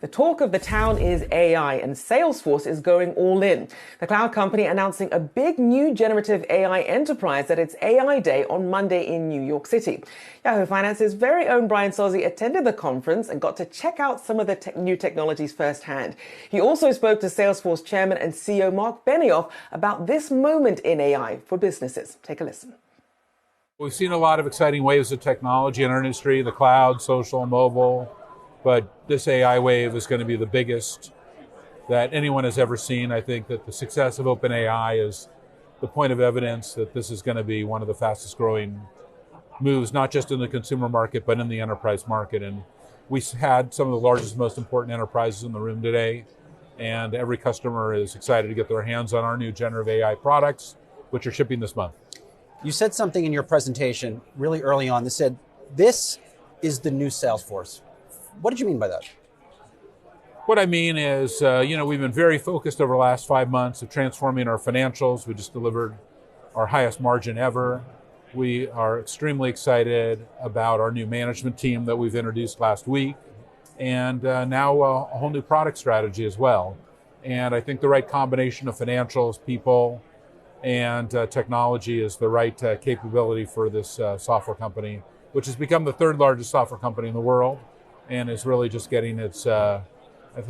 The talk of the town is AI, and Salesforce is going all in. The cloud company announcing a big new generative AI enterprise at its AI Day on Monday in New York City. Yahoo Finance's very own Brian Sozzi attended the conference and got to check out some of the new technologies firsthand. He also spoke to Salesforce Chairman and CEO Mark Benioff about this moment in AI for businesses. Take a listen. We've seen a lot of exciting waves of technology in our industry, the cloud, social, mobile, but this AI wave is going to be the biggest that anyone has ever seen. I think that the success of OpenAI is the point of evidence that this is going to be one of the fastest growing moves, not just in the consumer market, but in the enterprise market. And we had some of the largest, most important enterprises in the room today, and every customer is excited to get their hands on our new generative AI products, which are shipping this month. You said something in your presentation really early on that said, this is the new Salesforce. What did you mean by that? What I mean is, we've been very focused over the last 5 months of transforming our financials. We just delivered our highest margin ever. We are extremely excited about our new management team that we've introduced last week, and now a whole new product strategy as well. And I think the right combination of financials, people, and technology is the right capability for this software company, which has become the third largest software company in the world and is really just getting its,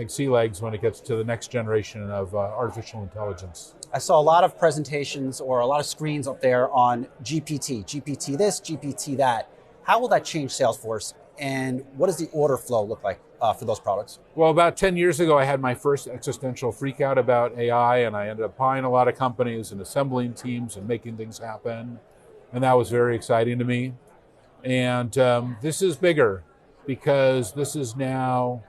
sea legs when it gets to the next generation of artificial intelligence. I saw a lot of presentations or a lot of screens up there on GPT this, GPT that. How will that change Salesforce, and what does the order flow look like for those products? Well, about 10 years ago, I had my first existential freak out about AI, and I ended up buying a lot of companies and assembling teams and making things happen. And that was very exciting to me. And this is bigger because this is now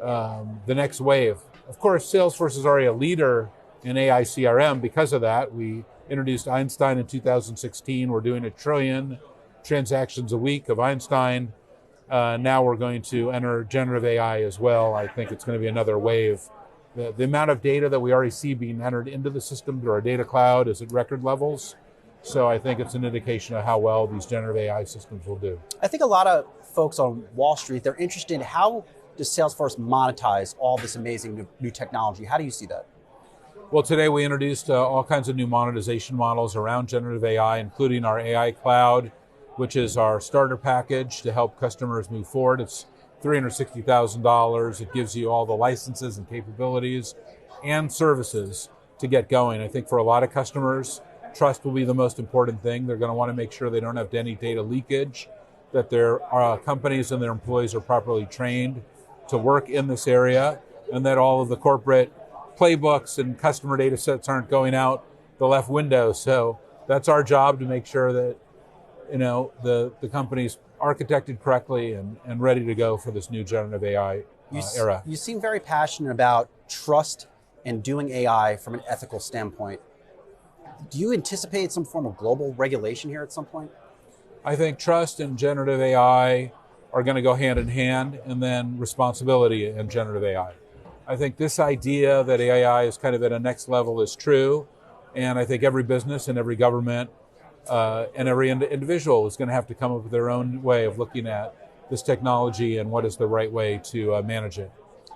the next wave. Of course, Salesforce is already a leader in AI CRM. Because of that, we introduced Einstein in 2016. We're doing 1 trillion transactions a week of Einstein. Now we're going to enter generative AI as well. I think it's going to be another wave. The amount of data that we already see being entered into the system through our data cloud is at record levels. So I think it's an indication of how well these generative AI systems will do. I think a lot of folks on Wall Street, they're interested in how does Salesforce monetize all this amazing new technology? How do you see that? Well, today we introduced all kinds of new monetization models around generative AI, including our AI Cloud, which is our starter package to help customers move forward. It's $360,000. It gives you all the licenses and capabilities and services to get going. I think for a lot of customers, trust will be the most important thing. They're going to want to make sure they don't have any data leakage, that their companies and their employees are properly trained to work in this area, and that all of the corporate playbooks and customer data sets aren't going out the left window. So that's our job, to make sure that the company's architected correctly and ready to go for this new generative AI era. You seem very passionate about trust and doing AI from an ethical standpoint. Do you anticipate some form of global regulation here at some point? I think trust and generative AI are going to go hand in hand, and then responsibility and generative AI. I think this idea that AI is kind of at a next level is true, and I think every business and every government and every individual is going to have to come up with their own way of looking at this technology and what is the right way to manage it.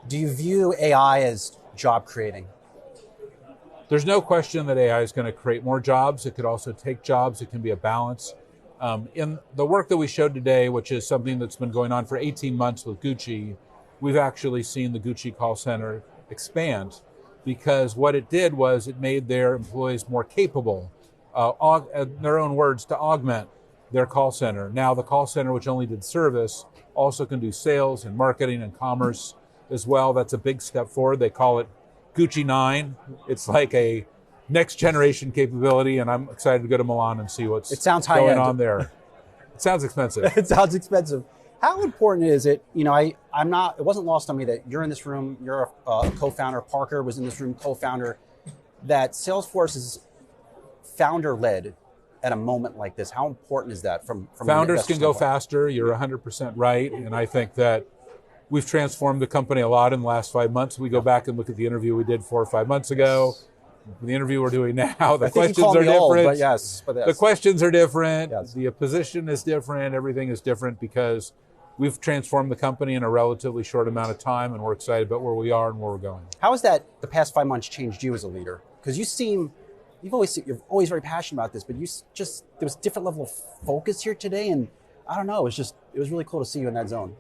Do you view AI as job creating? There's no question that AI is going to create more jobs. It could also take jobs. It can be a balance. In the work that we showed today, which is something that's been going on for 18 months with Gucci, we've actually seen the Gucci call center expand, because what it did was it made their employees more capable, in their own words, to augment their call center. Now the call center, which only did service, also can do sales and marketing and commerce as well. That's a big step forward. They call it Gucci 9. It's like a next generation capability, and I'm excited to go to Milan and see what's going on there. It sounds expensive. It sounds expensive. How important is it? It wasn't lost on me that you're in this room, you're a co-founder, Parker was in this room, co-founder, that Salesforce is founder-led at a moment like this. How important is that from Founders can go faster, you're 100% right, and I think that we've transformed the company a lot in the last 5 months. We go back and look at the interview we did 4 or 5 months ago, the interview we're doing now, the questions are different. Old, but yes. The questions are different. Yes. The position is different. Everything is different because we've transformed the company in a relatively short amount of time, and we're excited about where we are and where we're going. How has that, the past 5 months, changed you as a leader? Because you're always very passionate about this, but there was a different level of focus here today, and I don't know, it was really cool to see you in that zone.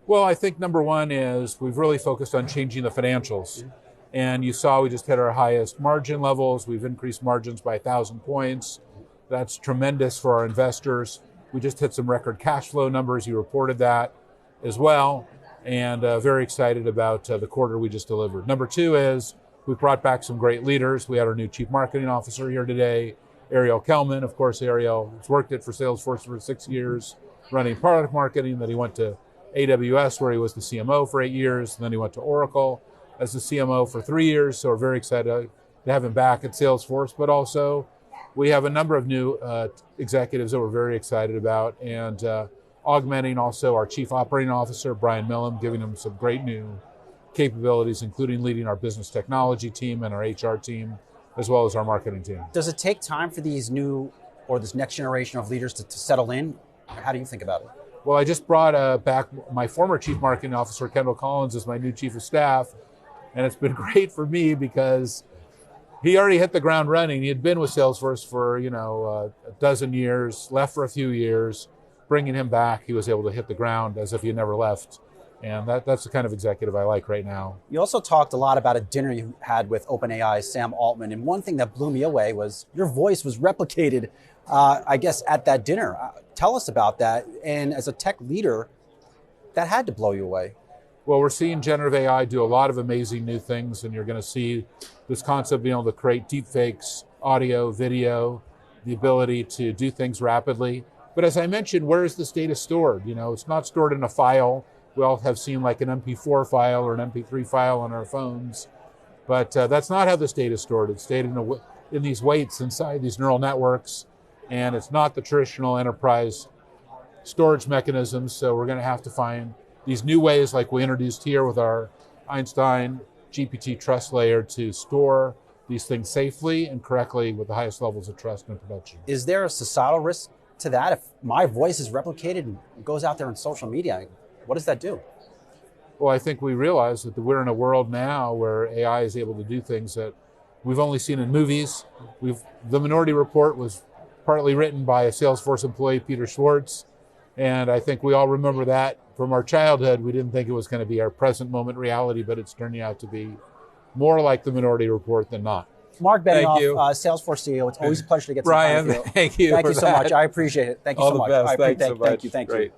Well, I think number one is we've really focused on changing the financials. And you saw we just hit our highest margin levels. We've increased margins by 1,000 points. That's tremendous for our investors. We just hit some record cash flow numbers. You reported that as well. And very excited about the quarter we just delivered. Number two is we brought back some great leaders. We had our new Chief Marketing Officer here today, Ariel Kelman. Of course, Ariel has worked for Salesforce for 6 years, running product marketing. Then he went to AWS, where he was the CMO for 8 years. And then he went to Oracle as the CMO for 3 years. So we're very excited to have him back at Salesforce. But also, we have a number of new executives that we're very excited about, and augmenting also our Chief Operating Officer, Brian Millam, giving him some great new capabilities, including leading our business technology team and our HR team, as well as our marketing team. Does it take time for this next generation of leaders to settle in? How do you think about it? Well, I just brought back my former Chief Marketing Officer, Kendall Collins, as my new Chief of Staff, and it's been great for me because he already hit the ground running. He had been with Salesforce for a dozen years, left for a few years. Bringing him back, he was able to hit the ground as if he never left. And that's the kind of executive I like right now. You also talked a lot about a dinner you had with OpenAI's Sam Altman. And one thing that blew me away was your voice was replicated, I guess, at that dinner. Tell us about that. And as a tech leader, that had to blow you away. Well, we're seeing generative AI do a lot of amazing new things, and you're going to see this concept of being able to create deepfakes, audio, video, the ability to do things rapidly. But as I mentioned, where is this data stored? It's not stored in a file. We all have seen like an MP4 file or an MP3 file on our phones, but that's not how this data is stored. It's stored in these weights inside these neural networks, and it's not the traditional enterprise storage mechanisms. So we're going to have to find these new ways, like we introduced here with our Einstein GPT trust layer, to store these things safely and correctly with the highest levels of trust in production. Is there a societal risk to that? If my voice is replicated and goes out there on social media, what does that do? Well, I think we realize that we're in a world now where AI is able to do things that we've only seen in movies. The Minority Report was partly written by a Salesforce employee, Peter Schwartz, and I think we all remember that from our childhood. We didn't think it was going to be our present moment reality, but it's turning out to be more like the Minority Report than not. Mark Benioff, Salesforce CEO. It's always a pleasure to get some time with you. Thank you. Thank you so much. I appreciate it. Thank you so much. All the best. Thanks so much. Thank you.